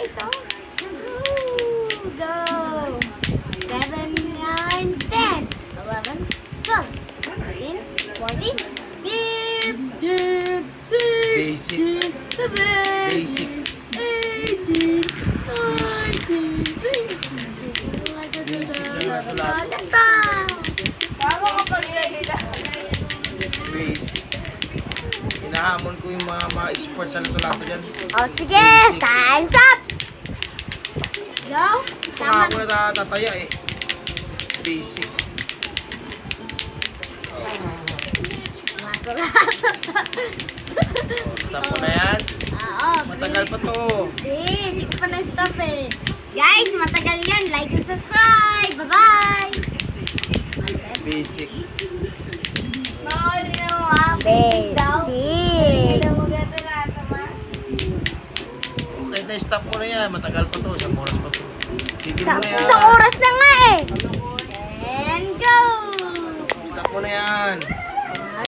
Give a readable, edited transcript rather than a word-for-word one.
guys, oh. Woo! Go! 7, 9, 10, 11, 12, 13, 14, 15, 16, 17, Basic. 18, 19, 20. Basic na ito lahat. Tama kapag nalila. Basic. Hinahamon ko yung mga export sa lato-lato dyan. Oh, sige! Time's up! Go! Baka Tama. ako na tataya eh. Basic. Matulato. Stop mo na yan. Oo. Matagal pa to. Hindi ko pa na-stop eh. Guys, matagal yan. Like and subscribe. Bye-bye! Basic. Basic. Okay na, stop mo na yan. Matagal pa to. Isang oras pa to. Sige mo na yan. Isang oras na nga eh. And go! Stop mo na yan.